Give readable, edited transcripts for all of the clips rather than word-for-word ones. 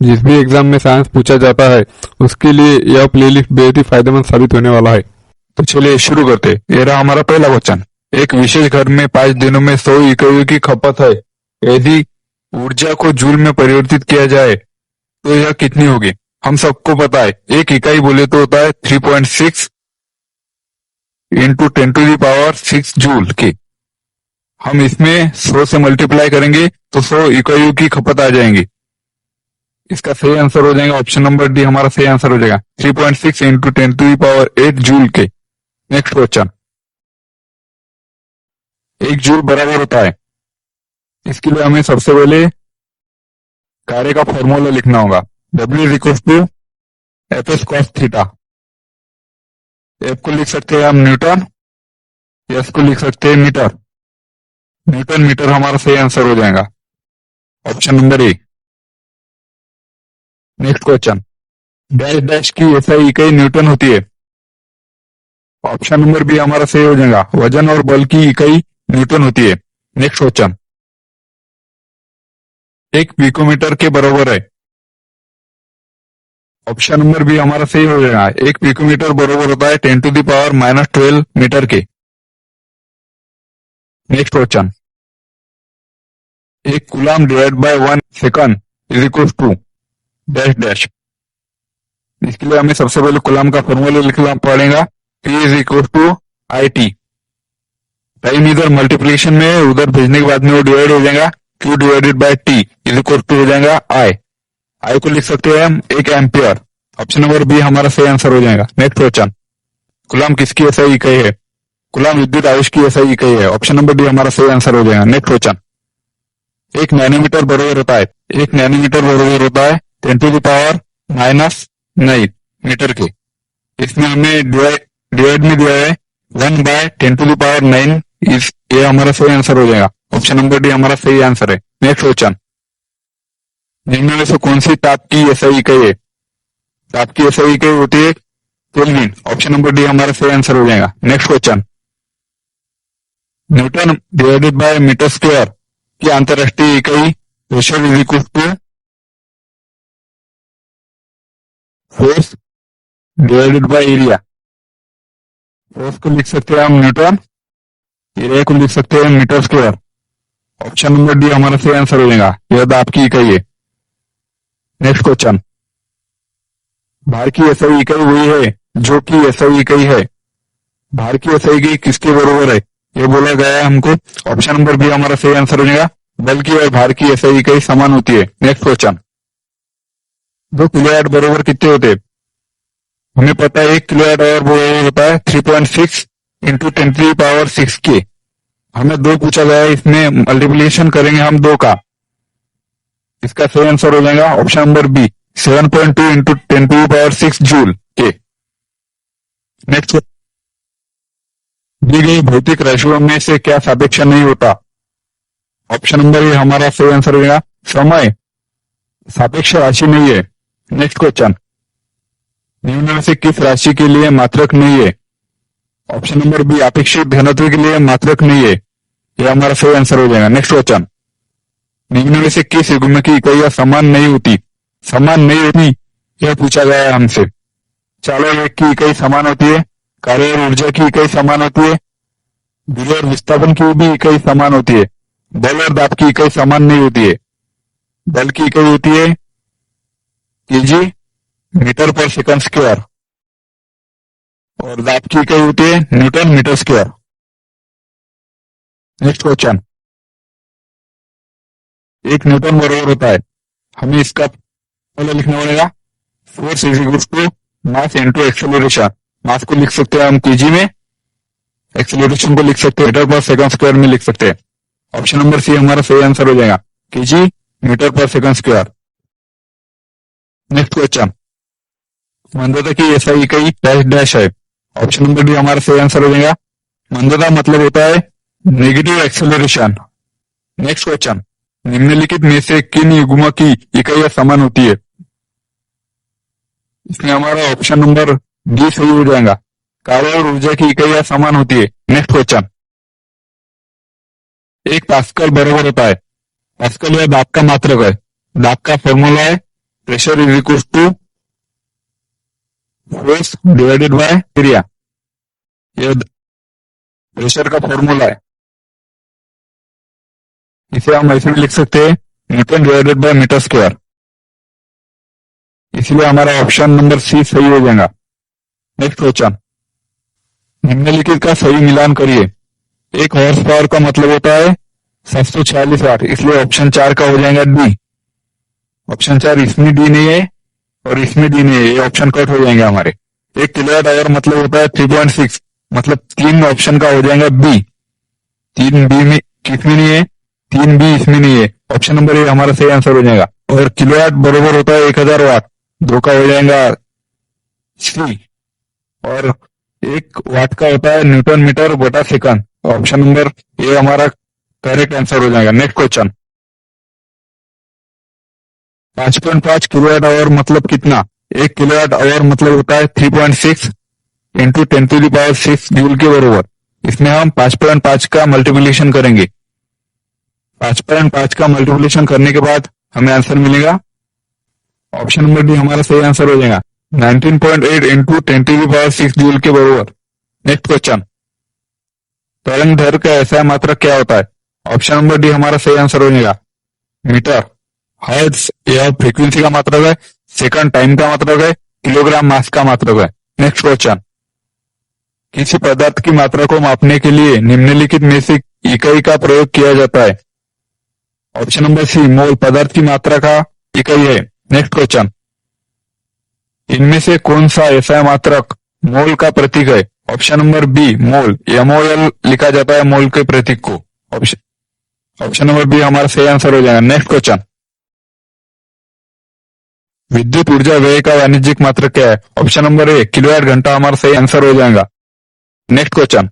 जिस भी एग्जाम में साइंस पूछा जाता है उसके लिए यह प्लेलिस्ट बेहद ही फायदेमंद साबित होने वाला है। तो चलिए शुरू करते। ये रहा हमारा पहला क्वेश्चन। एक विशेष घर में 5 दिनों में 100 इकाइयों की खपत है। यदि ऊर्जा को जूल में परिवर्तित किया जाए तो यह कितनी होगी? हम सबको पता है एक इकाई बोले तो होता है 3.6 इंटू 10⁻⁶ जूल की। हम इसमें 100 से मल्टीप्लाई करेंगे तो 100 इकाइयों की खपत आ जाएंगी। इसका सही आंसर हो जाएगा ऑप्शन नंबर डी, हमारा सही आंसर हो जाएगा 3.6 इंटू 10⁸ जूल के। Next question. 1 जूल बराबर होता है, इसके लिए हमें सबसे पहले कार्य का फॉर्मूला लिखना होगा। W is equal to F cos theta. F को लिख सकते हैं हम न्यूटन, एस को लिख सकते हैं मीटर। न्यूटन मीटर हमारा सही आंसर हो जाएगा ऑप्शन नंबर ए। Next question. डैश डैश की एसआई इकाई न्यूटन होती है। ऑप्शन नंबर बी हमारा सही हो जाएगा वजन और बल की इकाई न्यूटन होती है। Next question. एक पिकोमीटर के बराबर है। ऑप्शन नंबर बी हमारा सही हो जाएगा। एक पिकोमीटर बराबर होता है 10⁻⁻12 मीटर के। Next question. एक coulomb divide by 1 second is equal to dash dash. इसके लिए हमें सबसे पहले कूलम का फॉर्मूला लिखना पड़ेगा। P is equal to IT। Time इधर मल्टीप्लिकेशन में उधर भेजने के बाद में वो डिवाइड हो जाएगा। Q divided by T is equal to हो जाएगा I को लिख सकते हैं हम 1 एम्पियर। ऑप्शन नंबर बी हमारा सही आंसर हो जाएगा। Next question. कूलम किसकी एसआई इकाई है? कूलम विद्युत आवेश की एसआई इकाई है। ऑप्शन नंबर डी हमारा सही आंसर हो जाएगा। Next question. 1 नैनोमीटर बराबर होता है 1 नैनोमीटर बराबर होता है 10⁻⁹ मीटर के। इसमें हमें डिवाइड में दिया है 1/10⁹ इस ये हमारा सही आंसर हो जाएगा। ऑप्शन नंबर डी हमारा सही आंसर है। Next question. निम्न में से कौन सी ताप की एसआई इकाई है? ताप की एसआई इकाई होती है केल्विन। ऑप्शन नंबर डी हमारा सही आंसर हो जाएगा। Next question. Newton divided by metre square की अंतरराष्ट्रीय इकाई pressure is equal to force divided by area. Force को लिख सकते हैं हम न्यूटन, एरिया को लिख सकते हैं metre square. Option number D हमारा सही आंसर हो जाएगा। यह दाब की इकाई है। Next question. भार की एसआई इकाई वही है जो कि एसआई इकाई है। भार की एसआई इकाई किसके बराबर है ये बोला गया है हमको। ऑप्शन नंबर बी हमारा सही आंसर हो जाएगा। बल की और भार की एसआई इकाई समान होती है। Next question. 2 किलोवाट बराबर कितने होते हैं? हमें पता है 1 किलोवाट आवर बराबर होता है 3.6 इंटू 10⁻⁶ के। हमें 2 पूछा गया है, इसमें मल्टीप्लिकेशन करेंगे हम 2 का। इसका सही आंसर हो जाएगा option number B 7.2 into 10⁻⁶ joule के। नेक्स्ट। दी गई भौतिक राशियों में से क्या सापेक्ष नहीं होता? ऑप्शन नंबर ए हमारा सही आंसर होगा समय सापेक्ष राशि नहीं है। Next question. निम्न में से किस राशि के लिए मात्रक नहीं है? ऑप्शन नंबर बी अपेक्षित घनत्व के लिए मात्रक नहीं है। यह हमारा सही आंसर हो जाएगा। Next question. निम्न में से किस युग्म की इकाइयां समान नहीं होती? समान नहीं होती यह पूछा गया है हमसे। चालक वेग की इकाई समान होती है, कार्य और ऊर्जा की इकाई समान होती है, दूरी और विस्थापन की भी इकाई समान होती है। बल और दाब की इकाई समान नहीं होती है। बल की इकाई होती है KG metre per second square और दाब की इकाई होती है newton metre square. Next question. 1 newton बराबर होता है, हमें इसका फॉर्मूला लिखना पड़ेगा। Force is equal to mass into acceleration. Mass को लिख सकते हैं हम केजी में, एक्सेलरेशन को लिख सकते हैं मीटर पर सेकंड स्क्वायर में लिख सकते हैं। ऑप्शन नंबर सी हमारा सही आंसर हो जाएगा KG metre per second square. Next question. मंदता की एसआई इकाई डैश डैश है। ऑप्शन नंबर डी हमारा सही आंसर हो जाएगा। मंदता मतलब होता है नेगेटिव एक्सेलरेशन। Next question. निम्नलिखित में से किन युग्म की इकाइयां समान होती है? इसमें हमारा ऑप्शन नंबर डी सही हो जाएगा। कार्य और ऊर्जा की इकाइयां समान होती है। Next question. 1 पास्कल बराबर होता है, पास्कल यह दाब का मात्रक है। दाब का फॉर्मूला है pressure is equal to force divided by area. ये प्रेशर का फॉर्मूला है। इसे हम ऐसे भी लिख सकते हैं Newton divided by metre square. इसलिए हमारा ऑप्शन नंबर सी सही हो जाएगा। नेक्स्ट क्वेश्चन, निम्नलिखित का सही मिलान करिए। एक हॉर्स पावर का मतलब होता है 746 वाट, इसलिए ऑप्शन 4 का हो जाएगा डी। ऑप्शन 4 इसमें डी नहीं है और इसमें डी नहीं है, ये ऑप्शन कट हो जाएंगे हमारे। एक किलोवाट आवर मतलब होता है 3.6, मतलब 3 ऑप्शन का हो जाएगा बी। 3 बी में किसमें नहीं है, 3 बी इसमें नहीं है, ऑप्शन नंबर ए हमारा सही आंसर हो जाएगा। और किलोवाट बरोबर होता है 1000 वाट, 2 का हो जाएगा सी। और 1 वाट का होता है न्यूटन मीटर बटा सेकंड, ऑप्शन नंबर ए हमारा करेक्ट आंसर हो जाएगा। नेक्स्ट क्वेश्चन, 5.5 किलोवाट आवर मतलब कितना। 1 किलोवाट आवर मतलब होता है 3.6 इंटू 10⁶ जूल के बरोबर। इसमें हम 5.5 का मल्टीप्लिकेशन करेंगे। 5.5 का मल्टीप्लिकेशन करने के बाद हमें आंसर मिलेगा, ऑप्शन नंबर डी हमारा सही आंसर हो जाएगा 19.8 इंटू 10⁶ जूल के बरोबर। नेक्स्ट क्वेश्चन, तरंग दैर्घ्य का ऐसा मात्रक क्या होता है। ऑप्शन नंबर डी हमारा सही आंसर हो जाएगा मीटर। हर्ट्ज यह फ्रीक्वेंसी का मात्रक है, सेकंड टाइम का मात्रक है, किलोग्राम मास का मात्रक है। नेक्स्ट क्वेश्चन, किसी पदार्थ की मात्रा को मापने के लिए निम्नलिखित में से इकाई का प्रयोग किया जाता है। ऑप्शन नंबर सी मोल पदार्थ की मात्रा का इकाई है। नेक्स्ट क्वेश्चन, इनमें से कौन सा ऐसा मात्रक मोल का प्रतीक है। ऑप्शन नंबर बी मोल, MOL लिखा जाता है मोल के प्रतीक को। ऑप्शन नंबर बी हमारा सही आंसर हो जाएगा। नेक्स्ट क्वेश्चन, विद्युत ऊर्जा व्यय का वाणिज्यिक मात्रक क्या है। ऑप्शन नंबर ए किलोवाट घंटा हमारा सही आंसर हो जाएगा। नेक्स्ट क्वेश्चन,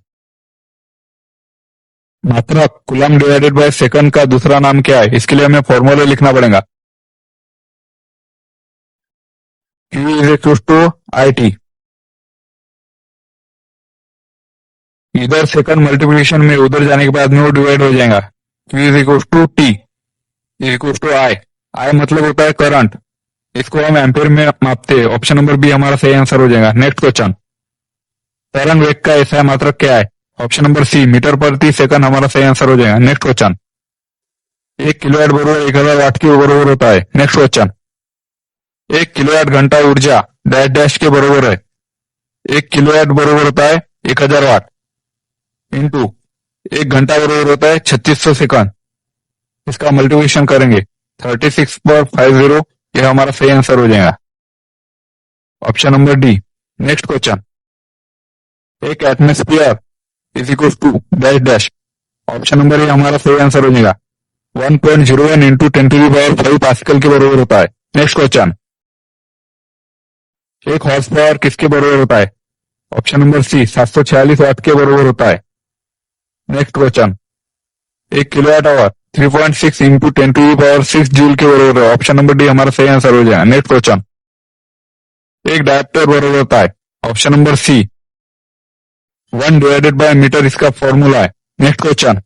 मात्रक कूलम डिवाइडेड बाय सेकंड का दूसरा नाम क्या है। इसके लिए हमें फॉर्मूला लिखना पड़ेगा। Q is equal to IT। इधर सेकंड मल्टीप्लिकेशन में उधर जाने के बाद में वो डिवाइड हो जाएगा। Q is equal to T is equal to I मतलब होता है करंट, इसको हम एम्पेयर में मापते हैं। ऑप्शन नंबर बी हमारा सही आंसर हो जाएगा। नेक्स्ट क्वेश्चन, तरंग वेग का ऐसा मात्रक क्या है। ऑप्शन नंबर सी मीटर प्रति सेकंड हमारा सही आंसर हो जाएगा। नेक्स्ट क्वेश्चन, 1 किलोवाट बरोबर 1000 वाट के बरोबर होता है। नेक्स्ट क्वेश्चन, 1 किलोवाट घंटा ऊर्जा डैश डैश के बरोबर है। 1 किलोवाट बरोबर होता है 1000 वाट इंटू 1 घंटा बरोबर होता है 3600 सेकंड। इसका मल्टीप्लिकेशन करेंगे 36/50, यह हमारा सही आंसर हो जाएगा। Option number D. Next question, 1 atmosphere is equal to dash dash. Option number A हमारा सही आंसर हो जाएगा 1.01 इंटू 10⁵ पास्कल के बरोबर होता है। नेक्स्ट क्वेश्चन, 1 हॉर्स पावर किसके बरोबर होता है। ऑप्शन नंबर सी 746 वाट के बरोबर होता है। Next question, 1 kilowatt hour 3.6 into 10⁶ joule के बरोबर है। ऑप्शन नंबर डी हमारा सही आंसर हो जाएगा। नेक्स्ट क्वेश्चन, 1 डायप्टर बरोबर होता है। Option number C 1 divided by metre इसका फॉर्मूला है। नेक्स्ट क्वेश्चन,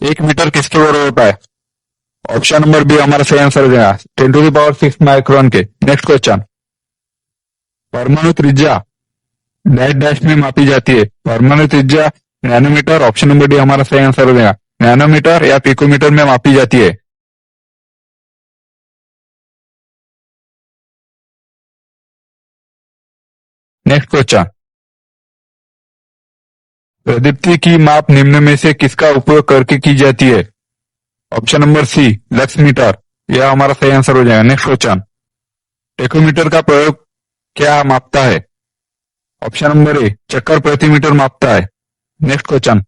1 मीटर किसके बरोबर होता है। ऑप्शन नंबर बी हमारा सही आंसर हो जाएगा 10⁶ माइक्रोन के। नेक्स्ट क्वेश्चन, परमाणु त्रिज्या डैश डैश में मापी जाती है। परमाणु त्रिज्या नैनोमीटर, ऑप्शन नंबर डी हमारा सही आंसर हो जाएगा नैनोमीटर या पिकोमीटर में मापी जाती है। नेक्स्ट क्वेश्चन, प्रदीप्ति की माप निम्न में से किसका उपयोग करके की जाती है। Option number C lux meter, यह हमारा सही आंसर हो जाएगा। नेक्स्ट क्वेश्चन, टेकोमीटर का प्रयोग क्या मापता है। ऑप्शन नंबर ए चक्कर प्रति मीटर मापता है। नेक्स्ट क्वेश्चन,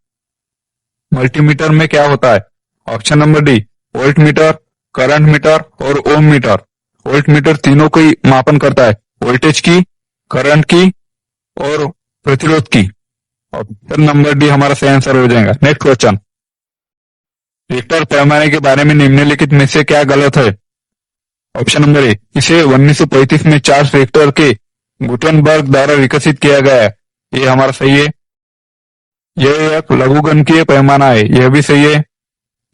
मल्टीमीटर में क्या होता है। Option number D volt meter, current meter और ओम मीटर। वोल्ट मीटर तीनों की मापन करता है, वोल्टेज की, करंट की और प्रतिरोध की। ऑप्शन नंबर डी हमारा सही आंसर हो जाएगा। नेक्स्ट क्वेश्चन, रिक्टर पैमाने के बारे में निम्नलिखित में से क्या गलत है। ऑप्शन नंबर ए इसे 1935 में चार्ल्स रिक्टर के गुटेनबर्ग द्वारा विकसित किया गया है, ये हमारा सही है। यह एक लघुगणकीय पैमाना है, यह भी सही है।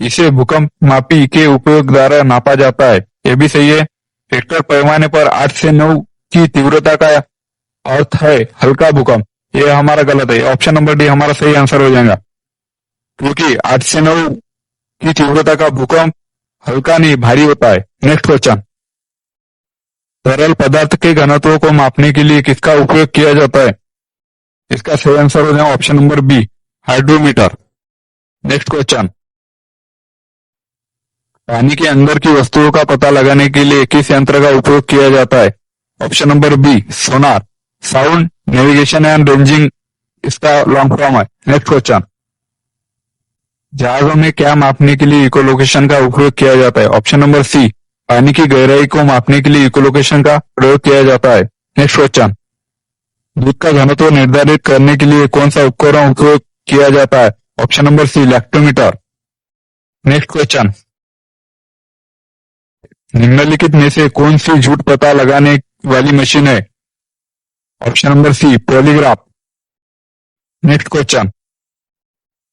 इसे भूकंप मापी के उपयोग द्वारा नापा जाता है, ये भी सही है। रिक्टर पैमाने पर 8 से 9 की तीव्रता का अर्थ है हल्का भूकंप, ये हमारा गलत है। ऑप्शन नंबर डी हमारा सही आंसर हो जाएगा, क्योंकि 8 से 9 की तीव्रता का भूकंप हल्का नहीं भारी होता है। नेक्स्ट क्वेश्चन, तरल पदार्थ के घनत्व को मापने के लिए किसका उपयोग किया जाता है? इसका सही आंसर हो जाएगा option number B, hydrometer. Next question, पानी के अंदर की वस्तुओं का पता लगाने के लिए किस यंत्र का उपयोग किया जाता है? Option number B, sonar. Sound navigation and ranging इसका लॉन्ग फॉर्म है। नेक्स्ट क्वेश्चन, जहाजों में क्या मापने के लिए इकोलोकेशन का उपयोग किया जाता है? ऑप्शन नंबर सी, पानी की गहराई को मापने के लिए इकोलोकेशन का प्रयोग किया जाता है। नेक्स्ट क्वेश्चन, दूध का घनत्व निर्धारित करने के लिए कौन सा उपकरण उपयोग किया जाता है? Option number C, lactometer. Next question, निम्नलिखित में से कौन सी झूठ पता लगाने वाली मशीन है? Option number C, polygraph. Next question,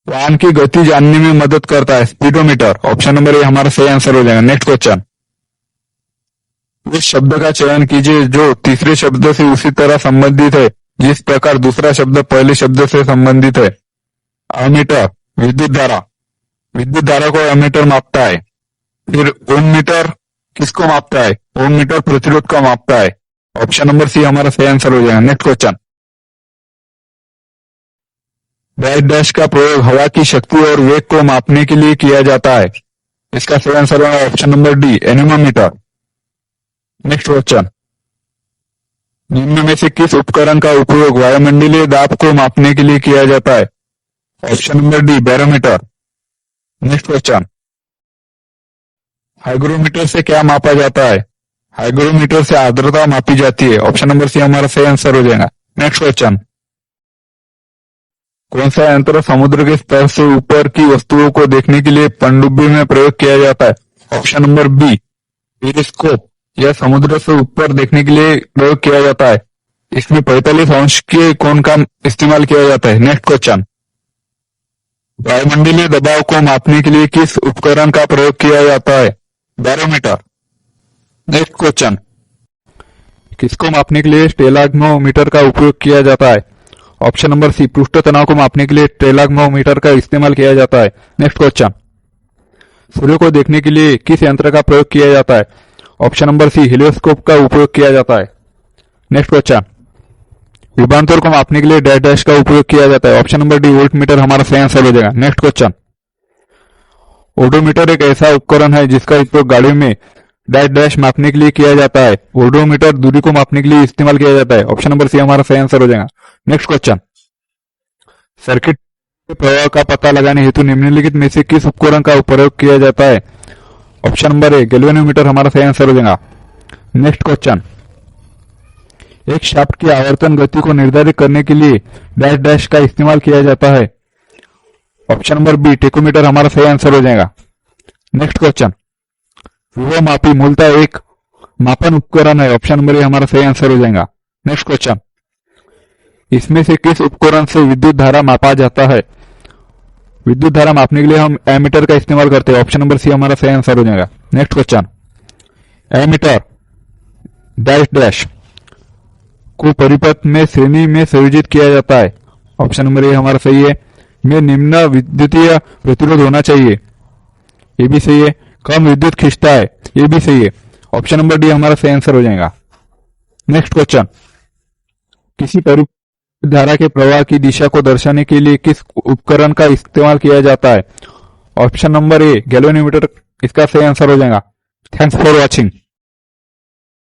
वाहन की गति जानने में मदद करता है स्पीडोमीटर। ऑप्शन नंबर ए हमारा सही आंसर हो जाएगा। नेक्स्ट क्वेश्चन, उस शब्द का चयन कीजिए जो तीसरे शब्द से उसी तरह संबंधित है जिस प्रकार दूसरा शब्द पहले शब्द से संबंधित है। अमीटर, विद्युत धारा। विद्युत धारा को अमीटर मापता है। फिर ओम मीटर किसको मापता है? ओम मीटर प्रतिरोध को मापता है। ऑप्शन नंबर सी हमारा सही आंसर हो जाएगा। नेक्स्ट क्वेश्चन, डैश डैश का प्रयोग हवा की शक्ति और वेग को मापने के लिए किया जाता है। इसका सही आंसर होगा option number D, anemometer. Next question, निम्न में से किस उपकरण का उपयोग वायुमंडलीय दाब को मापने के लिए किया जाता है? Option number D, barometer. Next question, hygrometer से क्या मापा जाता है? हाइग्रोमीटर से आर्द्रता मापी जाती है। ऑप्शन नंबर सी हमारा सही आंसर हो जाएगा। नेक्स्ट क्वेश्चन, कौन सा यंत्र समुद्र के स्तर से ऊपर की वस्तुओं को देखने के लिए पनडुब्बी में प्रयोग किया जाता है? Option number B, periscope. यह समुद्र से ऊपर देखने के लिए प्रयोग किया जाता है। इसमें 45 अंश के कोण का इस्तेमाल किया जाता है। नेक्स्ट क्वेश्चन, वायुमंडलीय दबाव को मापने के लिए किस उपकरण का प्रयोग किया जाता है? बैरोमीटर। नेक्स्ट क्वेश्चन, किसको मापने के लिए स्टेलाग्मोमीटर का उपयोग किया जाता है? ऑप्शन नंबर सी, पृष्ठ तनाव को मापने के लिए स्टेलाग्मोमीटर का इस्तेमाल किया जाता है। नेक्स्ट क्वेश्चन, सूर्य को देखने के लिए किस यंत्र का प्रयोग किया जाता है? ऑप्शन नंबर सी, हेलियोस्कोप का उपयोग किया जाता है। नेक्स्ट क्वेश्चन, विभवांतर को मापने के लिए डैश डैश का उपयोग किया जाता है। ऑप्शन नंबर डी, वोल्टमीटर हमारा सही आंसर हो जाएगा। नेक्स्ट क्वेश्चन, ओडोमीटर एक ऐसा उपकरण है जिसका उपयोग गाड़ी में डैश डैश मापने के लिए किया जाता है। ओडोमीटर दूरी को मापने के लिए इस्तेमाल किया जाता है। ऑप्शन नंबर सी हमारा सही आंसर हो जाएगा। नेक्स्ट क्वेश्चन, सर्किट के प्रवाह का पता लगाने हेतु निम्नलिखित में से किस उपकरण का प्रयोग किया जाता है? ऑप्शन नंबर ए, गैल्वेनोमीटर हमारा सही आंसर हो जाएगा। नेक्स्ट क्वेश्चन, एक शाफ्ट की आवर्तन गति को निर्धारित करने के लिए डैश डैश का इस्तेमाल किया जाता है। ऑप्शन नंबर बी, टेकोमीटर हमारा सही आंसर हो जाएगा। नेक्स्ट क्वेश्चन, विभव मापी मूलतः एक मापन उपकरण है। ऑप्शन नंबर ए हमारा सही आंसर हो जाएगा। नेक्स्ट क्वेश्चन, इसमें से किस उपकरण से विद्युत धारा मापा जाता है? विद्युत धारा मापने के लिए हम एमीटर का इस्तेमाल करते हैं। ऑप्शन नंबर सी हमारा सही आंसर हो जाएगा। Next question, ammeter dash dash को परिपथ में श्रेणी में संयोजित किया जाता है। ऑप्शन नंबर ए हमारा सही है। में निम्न विद्युतीय प्रतिरोध होना चाहिए, ये भी सही है। कम विद्युत खींचता है, ये भी सही है। ऑप्शन नंबर डी हमारा सही आंसर हो जाएगा। नेक्स्ट क्वेश्चन, किसी परिपथ धारा के प्रवाह की दिशा को दर्शाने के लिए किस उपकरण का इस्तेमाल किया जाता है? ऑप्शन नंबर ए, गैल्वेनोमीटर इसका सही आंसर हो जाएगा। Thanks for watching.